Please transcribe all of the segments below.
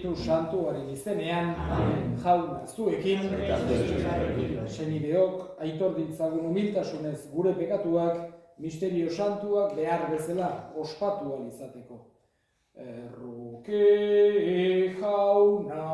Espiritu Santuaren izenean, Jauna zuekin, senideok, aitor ditzagun humiltasunez gure pekatuak, misterio santuak behar bezala ospatu ahal izateko. Erruki jauna.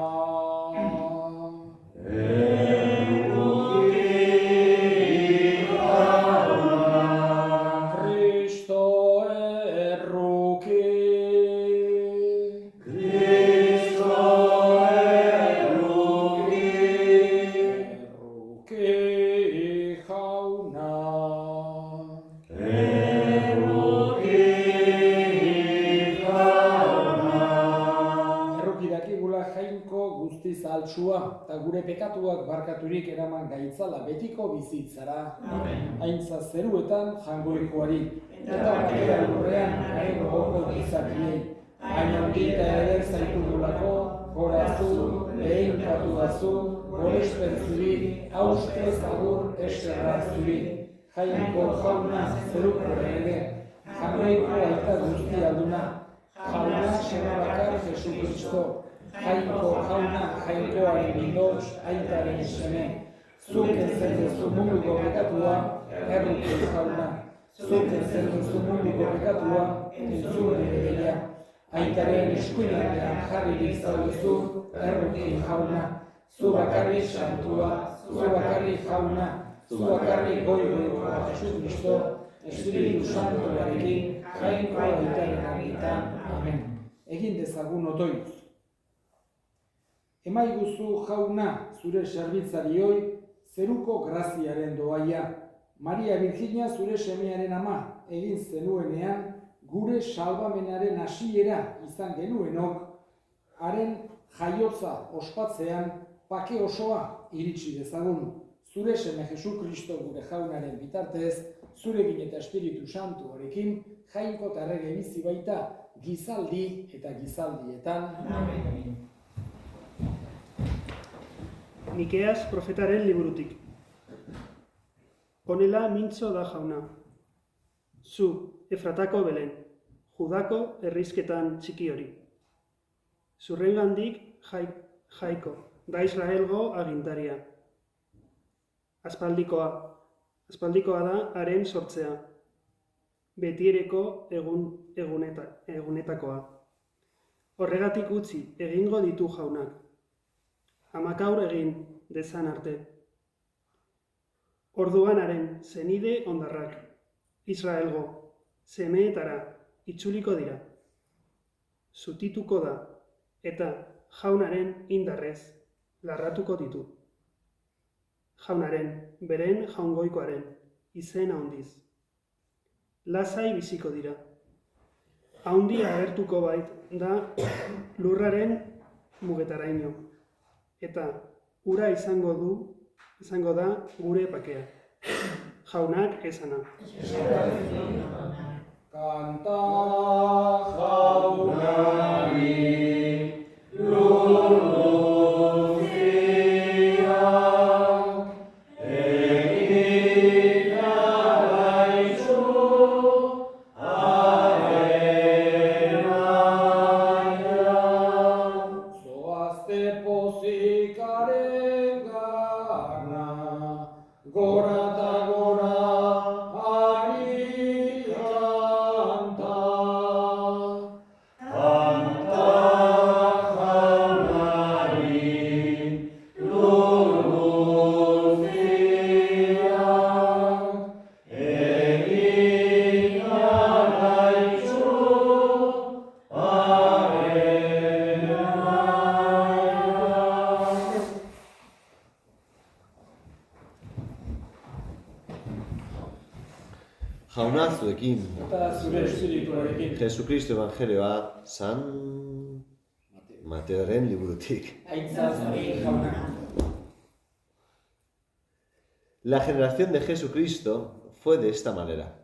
Eta gure pekatuak barkaturik eraman gaitzala betiko bizitzara. Aintza zeruetan jangoikoari. Eta batera lurrean garen gogoko gizakiei. Baina ondita ere zaitugulako, gorazu, behinkatu dazu, gorespen zuri, haustez agur esterra zuri. Jainko jauna zeruko ere, jangoiko aita guzti alduna. Jauna senabakar Jesu Kristo. Jainko jauna, jainkoaren bindoz, aitaren seme. Zuk ezen duzu munduko bekatua, erruki jauna. Zuk ezen duzu munduko bekatua, entzun egia. Aitaren eskuinean jarririk zauduzu, erruki jauna. Zu bakarri santua, zu bakarri jauna, zu bakarri goigoikoa Jesu Kristo, Espiritu Santuarekin, jainko aitaren agitan. Amen. Egin dezagun otoitz. Emaiguzu jauna zure zerbitzarioi, zeruko graziaren doaia. Maria Virginia zure semearen ama, egin zenuenean, gure salbamenaren hasiera izan genuenok, haren jaiotza ospatzean pake osoa iritsi dezagun. Zure seme Jesu Kristo gure jaunaren bitartez, zurekin eta Espiritu Santuarekin, jainko eta errege bizi baita, gizaldi eta gizaldietan. Amen. Mikeas profetaren liburutik. Honela mintzo da jauna. Zu, Efratako Belen, Judako herrizketan txiki hori. Zurrengandik jaiko, da Israelgo agintaria. Aspaldikoa da haren sortzea. Betiereko egunetakoa. Horregatik utzi egingo ditu jaunak. Amakaur egin dezan arte. Orduan haren zenide ondarrak, Israelgo, semeetara itzuliko dira. Zutituko da, eta jaunaren indarrez larratuko ditu. Jaunaren, beren jaungoikoaren, izena handiz. Lasai biziko dira. Haundia agertuko bait da lurraren mugetaraino. Eta ura izango da gure pakea. Jaunak esana. Kanta jaunari lurruziak egin alaizu arenaia. Zoazte pozikaren gana, gora eta gora Jauna zuekin, eta zure espirituarekin. Jesucristo Evangelioa San Mateoren liburutik. Aitza zari jauna. La generación de Jesucristo fue de esta manera.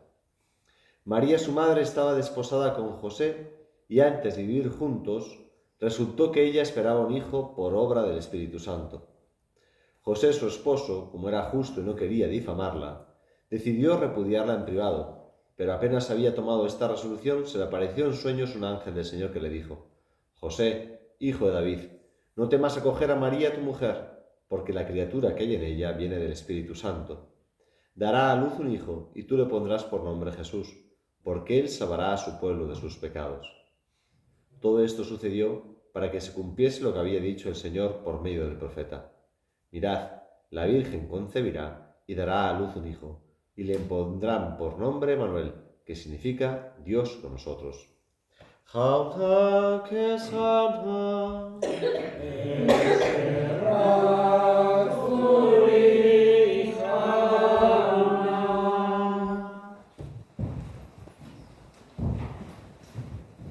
María, su madre, estaba desposada con José y antes de vivir juntos, resultó que ella esperaba un hijo por obra del Espíritu Santo. José, su esposo, como era justo y no quería difamarla, decidió repudiarla en privado, pero apenas había tomado esta resolución, se le apareció en sueños un ángel del Señor que le dijo: José, hijo de David, no temas acoger a María tu mujer, porque la criatura que hay en ella viene del Espíritu Santo. Dará a luz un hijo, y tú le pondrás por nombre Jesús, porque él salvará a su pueblo de sus pecados. Todo esto sucedió para que se cumpliese lo que había dicho el Señor por medio del profeta. Mirad, la Virgen concebirá y dará a luz un hijo, y le pondrán por nombre Emmanuel, que significa Dios con nosotros.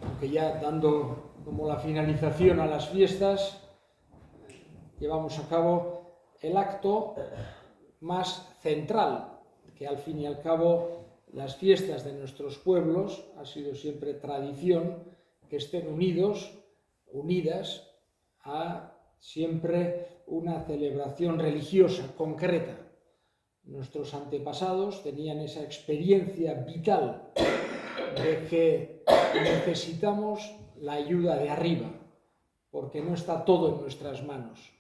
Aunque ya dando como la finalización a las fiestas, llevamos a cabo el acto más central, que al fin y al cabo las fiestas de nuestros pueblos ha sido siempre tradición que estén unidas a siempre una celebración religiosa concreta. Nuestros antepasados tenían esa experiencia vital de que necesitamos la ayuda de arriba, porque no está todo en nuestras manos.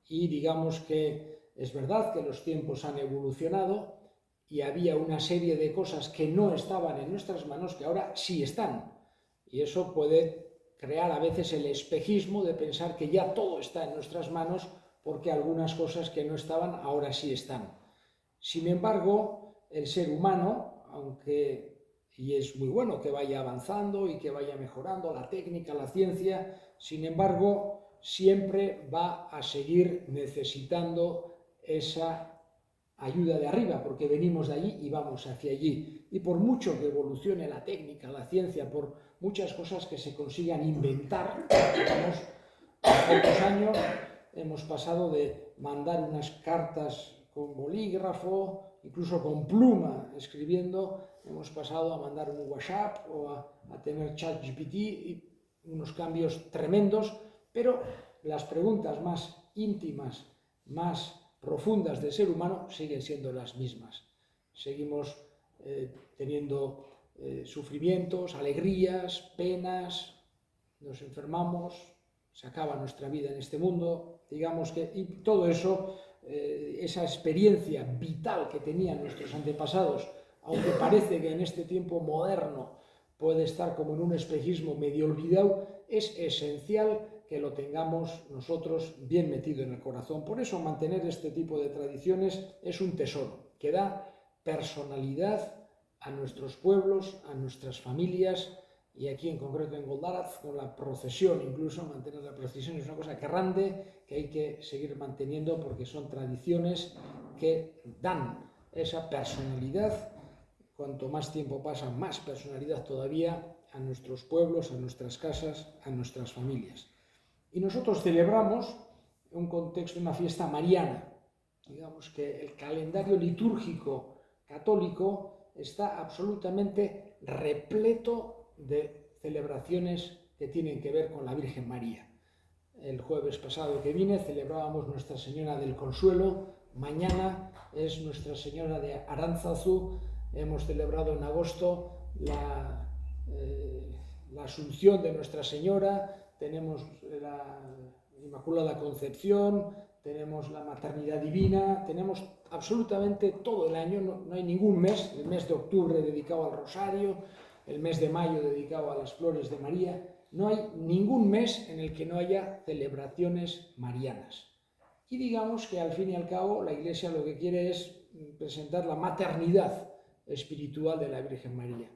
Y digamos que es verdad que los tiempos han evolucionado y había una serie de cosas que no estaban en nuestras manos que ahora sí están. Y eso puede crear a veces el espejismo de pensar que ya todo está en nuestras manos porque algunas cosas que no estaban ahora sí están. Sin embargo, el ser humano, y es muy bueno que vaya avanzando y que vaya mejorando la técnica, la ciencia, sin embargo, siempre va a seguir necesitando esa ayuda de arriba, porque venimos de allí y vamos hacia allí. Y por mucho que evolucione la técnica, la ciencia, por muchas cosas que se consigan inventar, digamos, en pocos años hemos pasado de mandar unas cartas con bolígrafo, incluso con pluma, escribiendo, hemos pasado a mandar un WhatsApp o a tener ChatGPT, y unos cambios tremendos, pero las preguntas más íntimas, más profundas del ser humano siguen siendo las mismas. Seguimos teniendo sufrimientos, alegrías, penas, nos enfermamos, se acaba nuestra vida en este mundo, digamos que, y todo eso, esa experiencia vital que tenían nuestros antepasados, aunque parece que en este tiempo moderno puede estar como en un espejismo medio olvidado, es esencial que lo tengamos nosotros bien metido en el corazón. Por eso mantener este tipo de tradiciones es un tesoro, que da personalidad a nuestros pueblos, a nuestras familias, y aquí en concreto en Goldaraz, con la procesión, incluso mantener la procesión es una cosa grande que hay que seguir manteniendo porque son tradiciones que dan esa personalidad. Cuanto más tiempo pasa, más personalidad todavía a nuestros pueblos, a nuestras casas, a nuestras familias. Y nosotros celebramos un contexto, una fiesta mariana. Digamos que el calendario litúrgico católico está absolutamente repleto de celebraciones que tienen que ver con la Virgen María. El jueves pasado que vine celebrábamos Nuestra Señora del Consuelo, mañana es Nuestra Señora de Aránzazu, hemos celebrado en agosto la Asunción de Nuestra Señora, tenemos la Inmaculada Concepción, tenemos la Maternidad Divina, tenemos absolutamente todo el año, no hay ningún mes, el mes de octubre dedicado al Rosario, el mes de mayo dedicado a las Flores de María, no hay ningún mes en el que no haya celebraciones marianas. Y digamos que al fin y al cabo la Iglesia lo que quiere es presentar la maternidad espiritual de la Virgen María.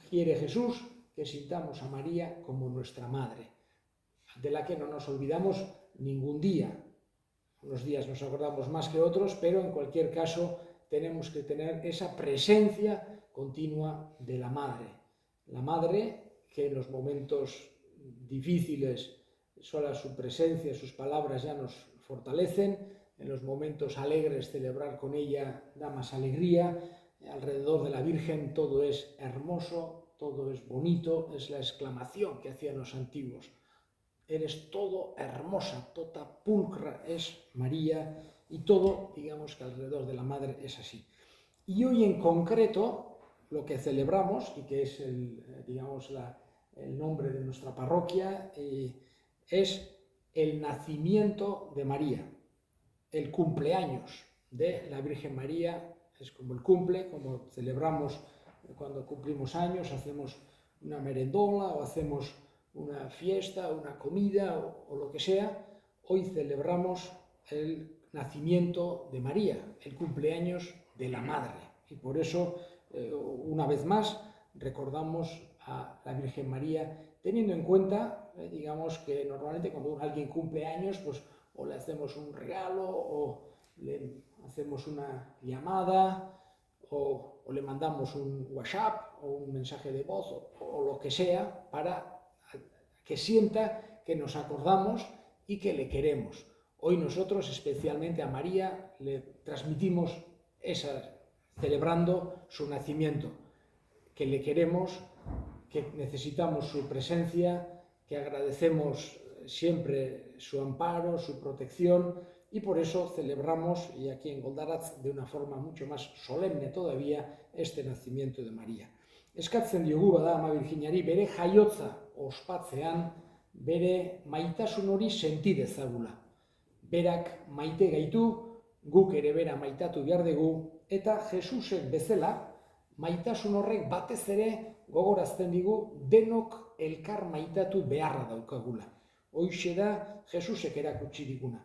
Quiere Jesús que sintamos a María como nuestra madre, de la que no nos olvidamos ningún día. Unos días nos acordamos más que otros, pero en cualquier caso tenemos que tener esa presencia continua de la madre que en los momentos difíciles sola su presencia, sus palabras ya nos fortalecen, en los momentos alegres celebrar con ella da más alegría, alrededor de la Virgen todo es hermoso, todo es bonito, es la exclamación que hacían los antiguos. Eres todo hermosa, tota pulcra es María, y todo, digamos que alrededor de la Madre es así. Y hoy en concreto, lo que celebramos, y que es el nombre de nuestra parroquia, es el nacimiento de María, el cumpleaños de la Virgen María. Es como el cumple, como celebramos cuando cumplimos años, hacemos una merendola o hacemos una fiesta, una comida o lo que sea. Hoy celebramos el nacimiento de María, el cumpleaños de la Madre. Y por eso, una vez más, recordamos a la Virgen María, teniendo en cuenta, digamos que normalmente cuando alguien cumple años, pues o le hacemos un regalo, o le hacemos una llamada, o le mandamos un WhatsApp, o un mensaje de voz, o lo que sea, para que sienta que nos acordamos y que le queremos. Hoy nosotros, especialmente a María, le transmitimos celebrando su nacimiento, que le queremos, que necesitamos su presencia, que agradecemos siempre su amparo, su protección, y por eso celebramos, y aquí en Goldaratz de una forma mucho más solemne todavía, este nacimiento de María. Eskatzen diogu bada Ama Virginari bere jaiotza ospatzean, bere maitasun hori senti dezagula. Berak maite gaitu, guk ere bera maitatu behar dugu, eta Jesusek bezala, maitasun horrek batez ere gogorazten digu denok elkar maitatu beharra daukagula. Hoixe da Jesusek erakutsi diguna.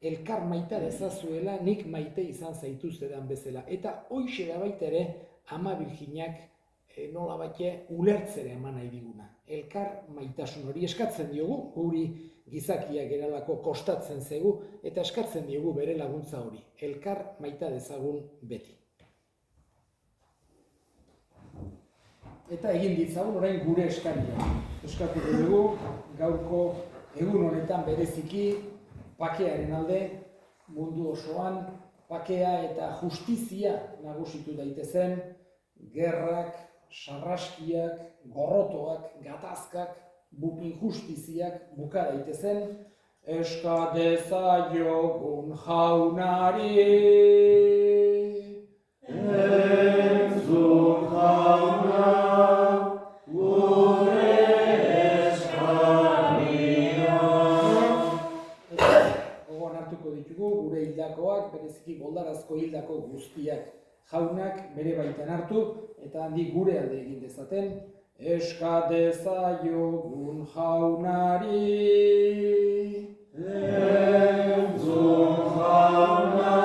Elkar maita dezazuela nik maite izan zaituztedan bezala. Eta hoixe da baita ere Ama Virginak nolabait ulertzera eman nahi diguna. Elkar maitasun hori eskatzen diogu, guri gizakiak eralako kostatzen zaigu, eta eskatzen diogu bere laguntza hori. Elkar maita dezagun beti. Eta egin ditzagun orain gure eskaria. Eskatuko dugu gaurko egun honetan bereziki bakearen alde, mundu osoan bakea eta justizia nagusitu daitezen, gerrak, sarraskiak, gorrotoak, gatazkak, injustiziak buka daitezen, eska dezaiogun jaunari. Entzun jauna, gure eskaria. Gogoan hartuko ditugu gure hildakoak, bereziki Goldarazko hildako guztiak. Jaunak bere baitan hartu, eta handi gure alde egin dezaten, eska dezaiogun jaunari. Entzun jauna,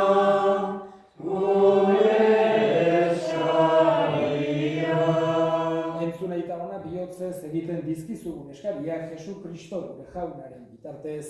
gure eskaria. Entzun aitagona bihotzez egiten dizkizugun eskariak Jesu Kristo gure jaunaren bitartez.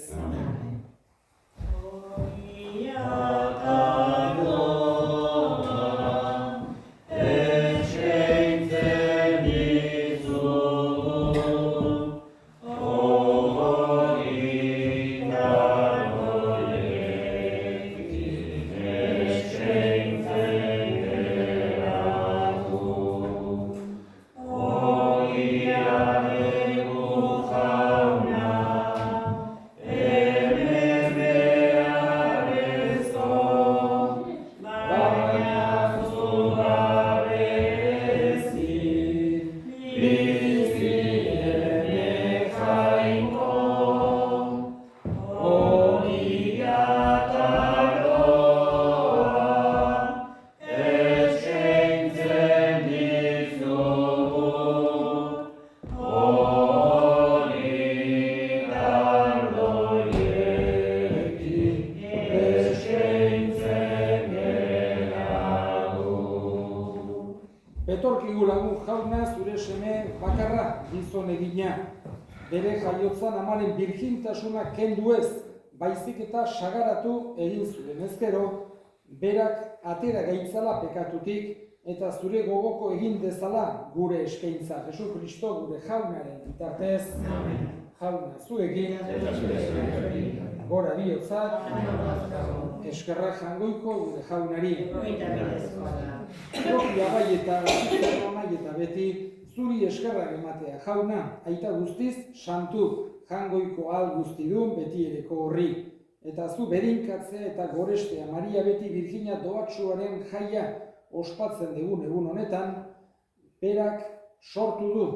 Betorkigu lagun jauna zure seme bakarra gizon egina. Bere jaiotzan amaren birjintasuna kendu ez, baizik eta sagaratu egin zuen ezkero, berak atera gaitzala pekatutik eta zure gogoko egin dezala gure eskaintza Jesu Kristo gure jaunaren bitartez. Jauna zuekin, gora bihotzak, eskerrak jangoiko gure jaunari. Propia bai eta beti zuri eskerrak ematea jauna, aita guztiz santu, jangoiko al guztidun beti ereko horri. Eta zu berinkatzea eta gorestea Maria beti Virginia doatsuaren jaia ospatzen dugun egun honetan, berak sortu du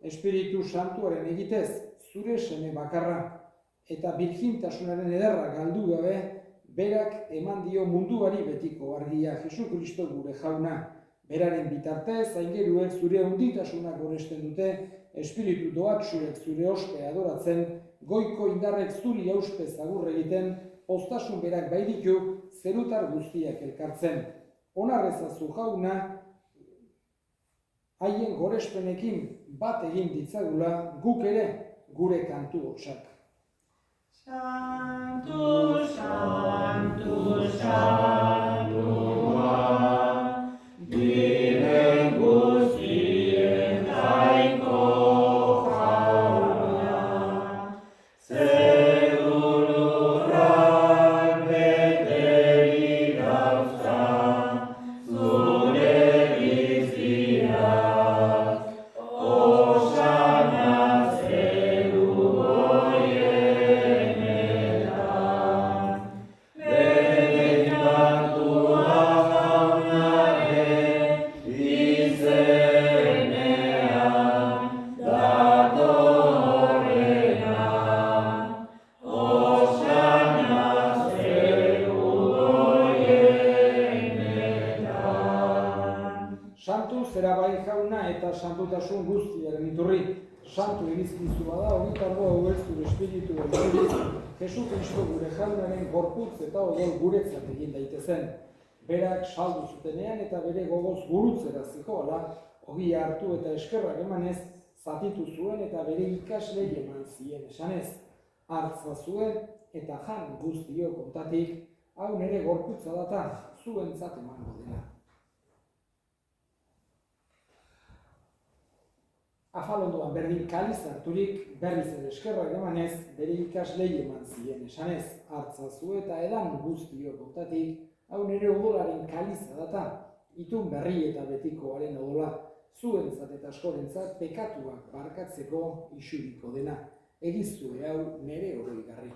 Espiritu Santuaren egitez zure seme bakarra. eta birjintasunaren ederra galdu gabe, berak eman dio munduari betiko argia Jesukristo gure jauna. Beraren bitartez, aingeruek zure unditasunak goresten dute, espiritu doatsuek zure ospe adoratzen, goiko indarrek zuri auspe zagur egiten, postasun berak bairiku zerutar guztiak elkartzen. Onarrezazu jauna, haien gorespenekin bat egin ditzagula, guk ere gure kantu hotsak. Santu, santu, santua, diren guztien jainko jauna, zerurrak beterik dauzka, zure biztiak, osana zeru hoienetan, benedikatua jaunaren izenean datorrena, osana zeru hoienetan. Santu zera bai jauna eta santutasun guztiaren iturri. Santu irizkizu bada, ogitargo hauek zure espiritu elzuriz, Jesukristo gure jaunaren gorputz eta odol guretzat egin daitezen. Berak saldu zutenean eta bere gogoz gurutzera zikoala, ogia hartu eta eskerrak emanez, zatitu zuen eta bere ikaslei eman zien esanez. Hartza zuen eta jan guztio kontatik, hau nere gorputza data, zuentzat emango dela. Afalondoan berdin kaliz harturik, berriz ere eskerrak emanez, bere ikaslei eman zien esanez. Hartza zu eta edan guztio kontatik, hau nere odolaren kaliza data, itun berri eta betikoaren odola, zuentzat eta askorentzat pekatuak barkatzeko isuriko dena. Egizue hau nere oroigarri.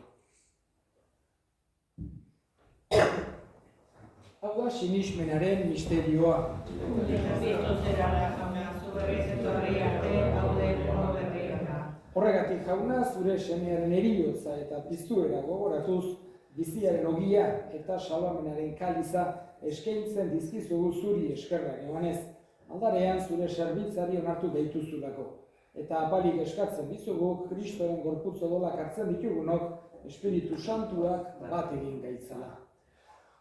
Hau da sinismenaren misterioa. Horregatik jauna, zure semearen eriotza eta piztuera gogoratuz, biziaren ogia eta salamenaren kaliza eskaintzen dizkizugu zuri eskerrak emanez. Aldarean zure zerbitzari onartu deituzulako. Eta apalik eskatzen dizugu, Kristoren gorputz odolak hartzen ditugunok, Espiritu Santuak bat egin gaitzala.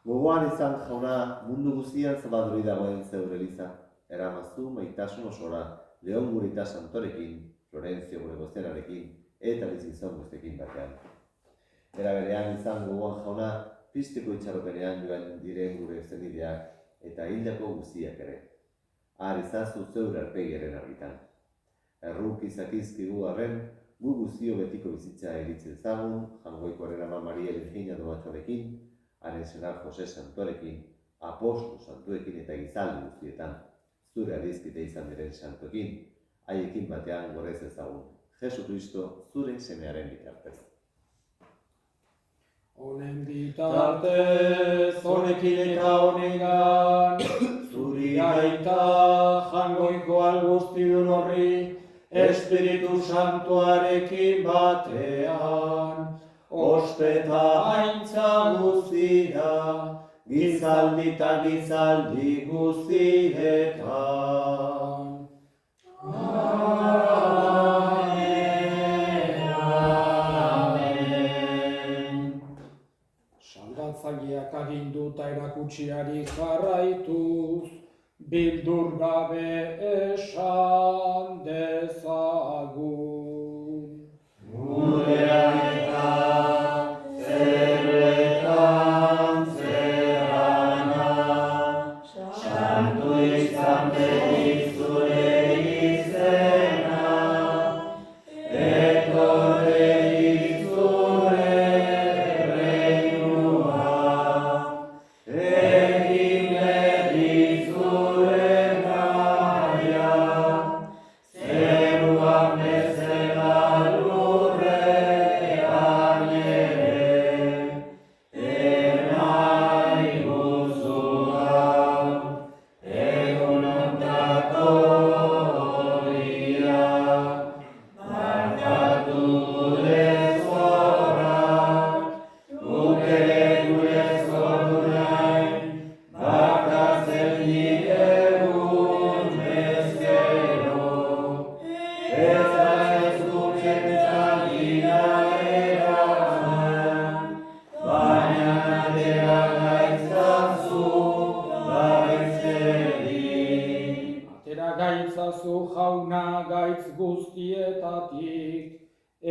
Gogoan izan jauna, mundu guztian zabalduri dagoen zeure eliza. Eramazu maitasun osora, Leon gurita santorekin, Florentzio gure goztenarekin, eta bizizon guztekin batean. Era berean izan gogoan jauna, pizteko itxaropenean joan diren gure zenideak, eta hildako guztiak ere. Har izazu zeure arpegiaren argitan. Erruk izakizkigu arren, gu guztio betiko bizitza eritzen zagun, jangoikoaren ama Maria Virginia domatxorekin, haren senar Jose Santorekin, apostol santuekin eta gizaldi guztietan, zure adizkite izan diren santuekin, haiekin batean gorez ezagun, Jesukristo zure semearen bitartez. Honen bitartez, honekin eta honengan, zuri aita jangoiko alguztidun horri, Espiritu Santuarekin batean, ospeta aintza guztia, gizaldi eta gizaldi guztietan. Salbatzaileak aginduta erakutsiari jarraituz, bildur gabe esan dezagun. Gure aita, zeruetan zerrana, santu izan beti zure izena, etorri zure reinua, egin berri zure naia, zeruan bezala lurrean.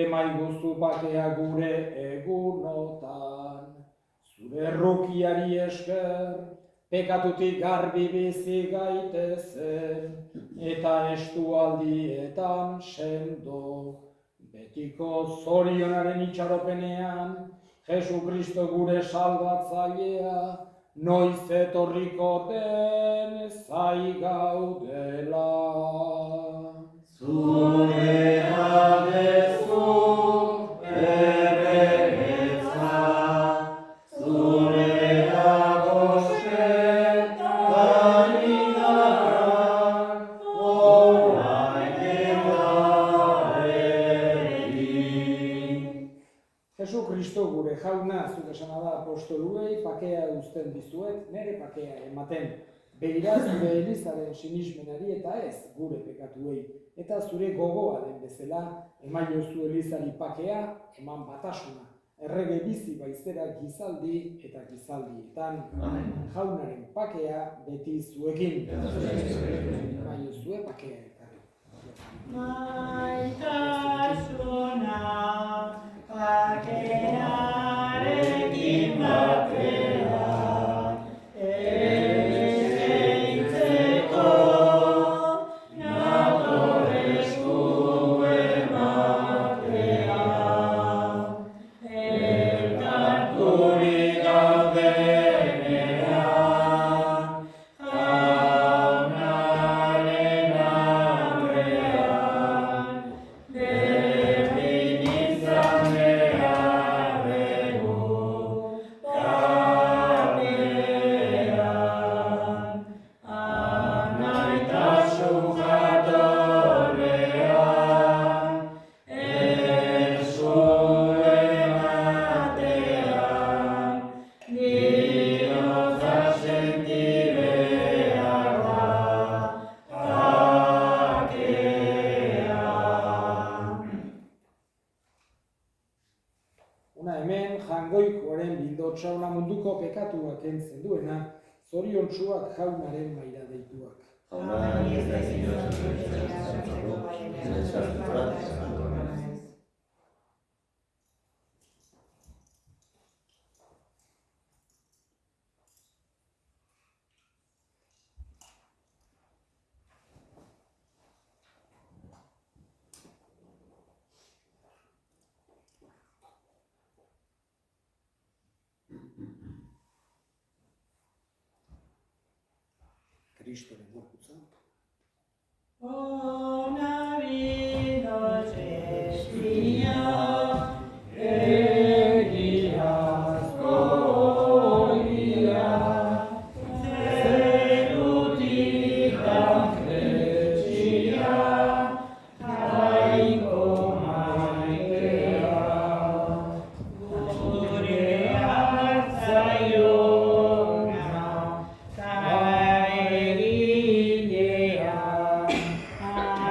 emaiguzu bakea gure egunotan. Zure errukiari esker, pekatutik garbi bizi gaitezen, eta estualdietan sendo. Betiko zorionaren itxaropenean, Jesu Kristo gure salbatzailea, noiz etorriko den zai gaudela. Zurea dezu erregetza, zurea bosketan indarrak, orain eta egin. Jesu Kristo gure jauna, zuk esana da apostoluei, pakea uzten dizuet, nere pakea ematen. Begira zure Elizaren sinismenari eta ez gure pekatuei. Eta zure gogoa den bezala, emaiozu Elizari pakea, eman batasuna. Errege bizi baizera gizaldi eta gizaldietan. Jaunaren pakea beti zuekin. Emaiozue pakea ekarri. Maitasuna pakearekin batera, eseitzeko nator esku ematea. Elkarturik gaudenean, jaunaren aurrean, berdin izan behar dugu kapean. Anaitasun jatorrean, esuen atean, bihotza senti behar da bakean. Una hemen jangoikoaren bildotsa ona munduko pekatuak kentzen duena, zoriontsuak jaunaren maira deituak. Kristoren gorputza. Ona bidotxestia, Egiazko ogia, zerutik dankretxia, jaiko maitea. gure hartzaiona, ta egilea,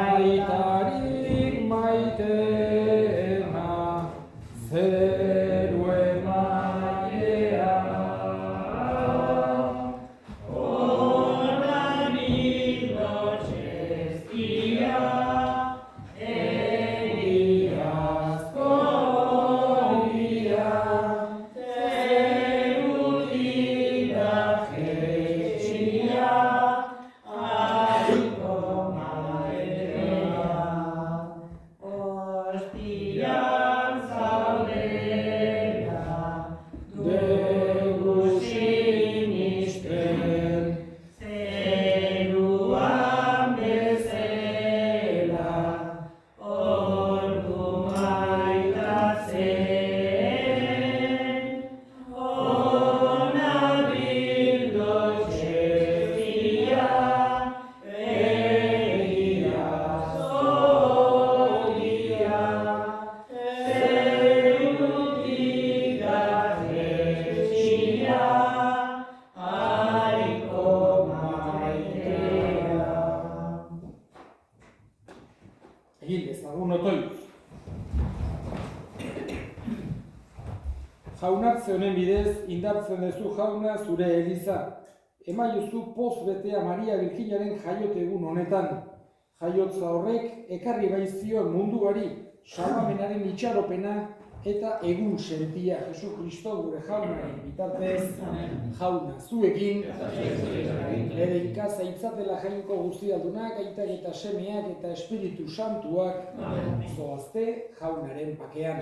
Aitarik maitena, zeru emailea. ona bidotxestia, Egiazko ogia, zerutik dankretxia, jaiko maitea. Ostian zaudela, dugu sinisten, zeruan bezela, ordu maitatzen, ona bildotxestia, egiazko ogia, zerutik dankretxia, jaiko maitea. egin dezagun otoitz. Jaunartze honen bidez, indartzen duzu jauna zure Eliza. Emaiozu poz betea Maria Virginaren jaiote egun honetan. Jaiotza horrek ekarri baizio munduari salvamenaren itxaropena eta egun sentia Jesu Kristo gure jaunaren bitartez, jauna zuekin, bere inkaz aitzatela jainko guztialdunak, aitak eta semeak eta Espiritu Santuak, zoazte jaunaren pakean.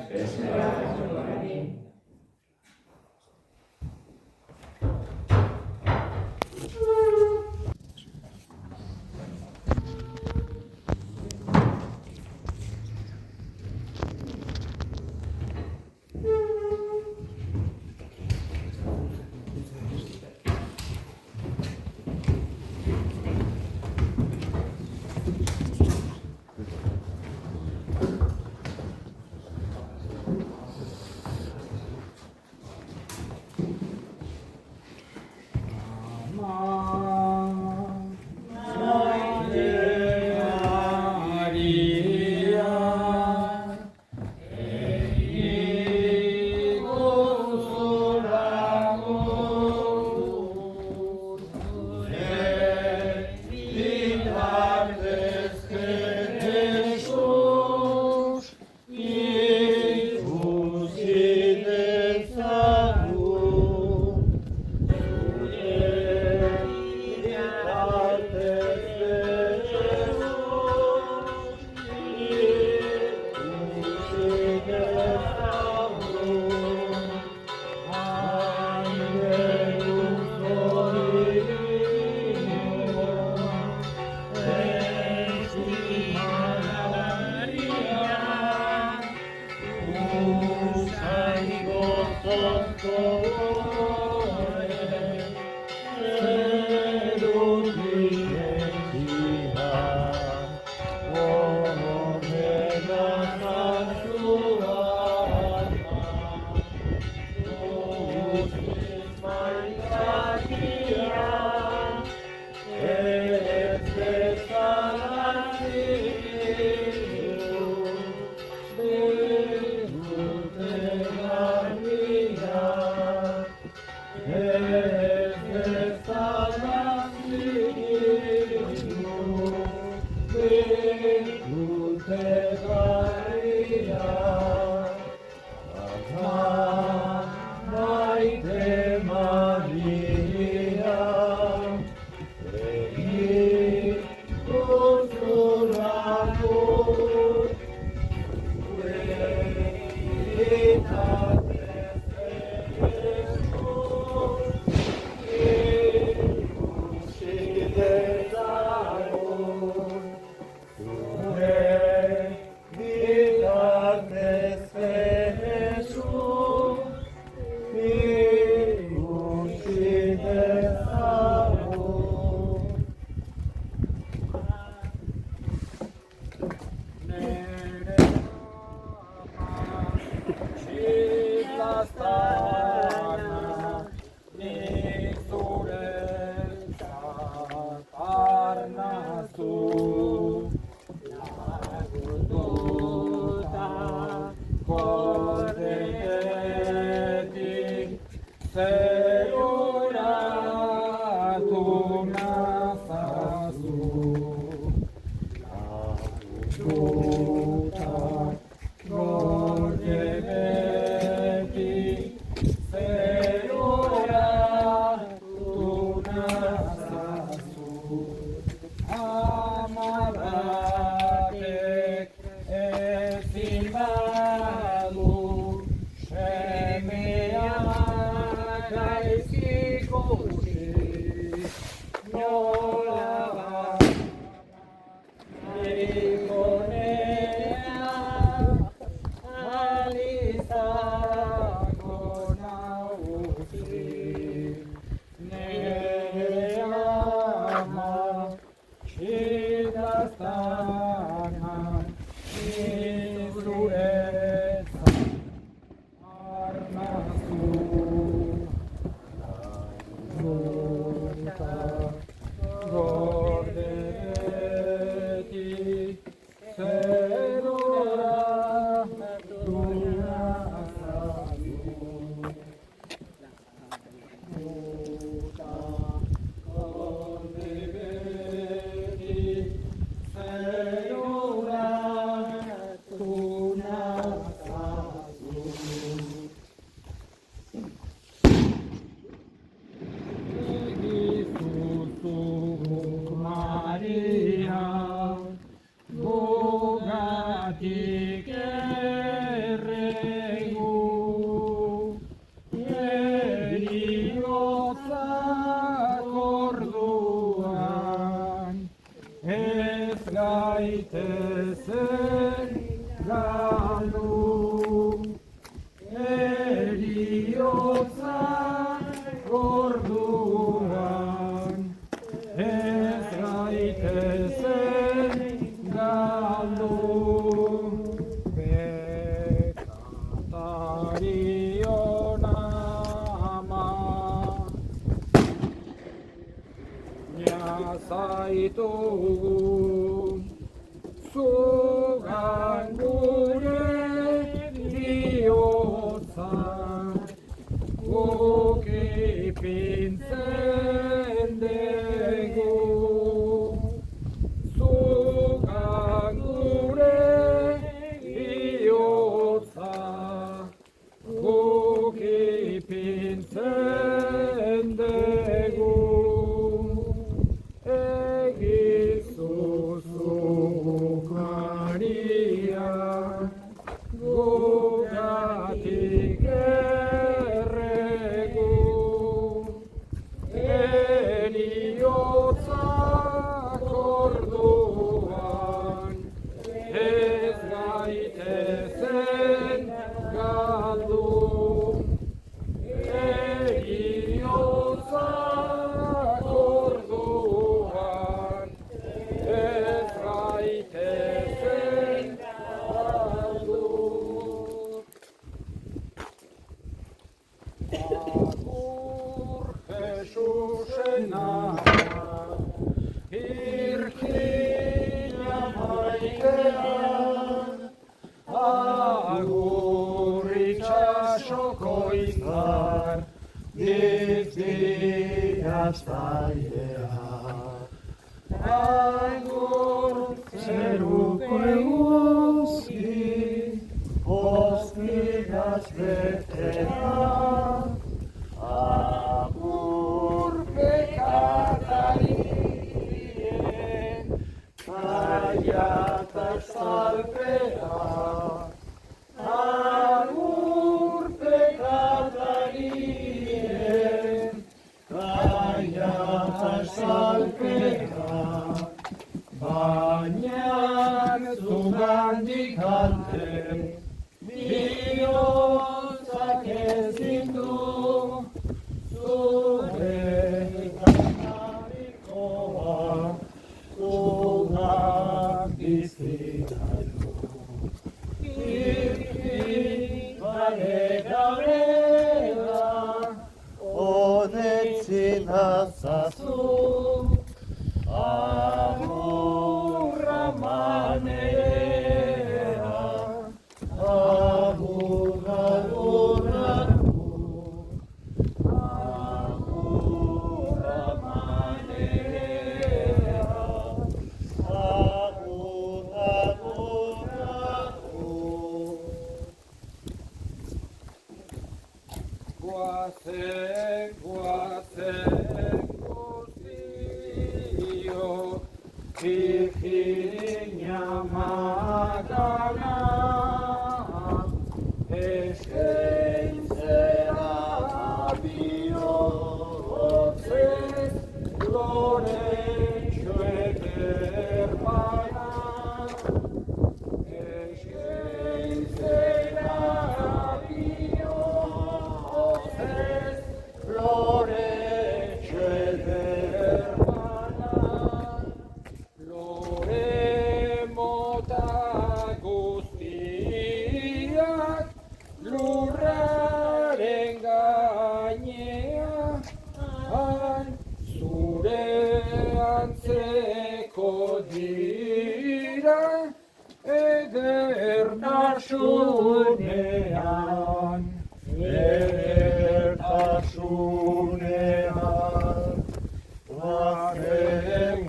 Con gaitezen galdu, eriotza gorduan, ez gaitezen galdu, bekatarion ama, zaitugu, zugan gure bihotza, guk ipintzen dugu. Zugan gure bihotza, guk ipintzen dugu. Maria, gugatik erregu, eriotzak orduan, ez gaitezen galdu, eriotzak orduan, ez gaitezen galdu. Agur Jesusena, Virginia maitea, agur itxasoko izar, dizdiaztailea. Agur zeruko eguzki, oskigaz beteta, agur pekatarien, kaia eta salpea, agur pekatarien, kaia eta salpea, baina zugandik alten, bihotzak ezin du, zure kanarikoa, zugak bizitaitu. Irki baregabela, honetzin azazu, agurra manera, agurra agurra manera, agurra guazen, guazen guztiok, Virginia magana, eskaintzera bihotzez, loretxo eder bana, eskaintzera bihotzez, loretxo eder bana, lore mota guztiak lurraren gainean zure antzeko dira edertasunean, edertasunean.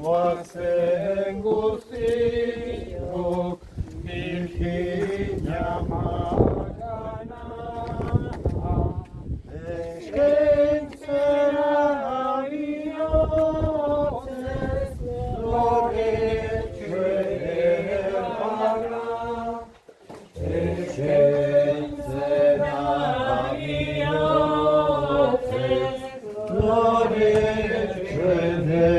Guazen guztiok, Virginia magana, eskaintzera bihotzez, loretxo eder bana, eskaintzera bihotzez, loretxo eder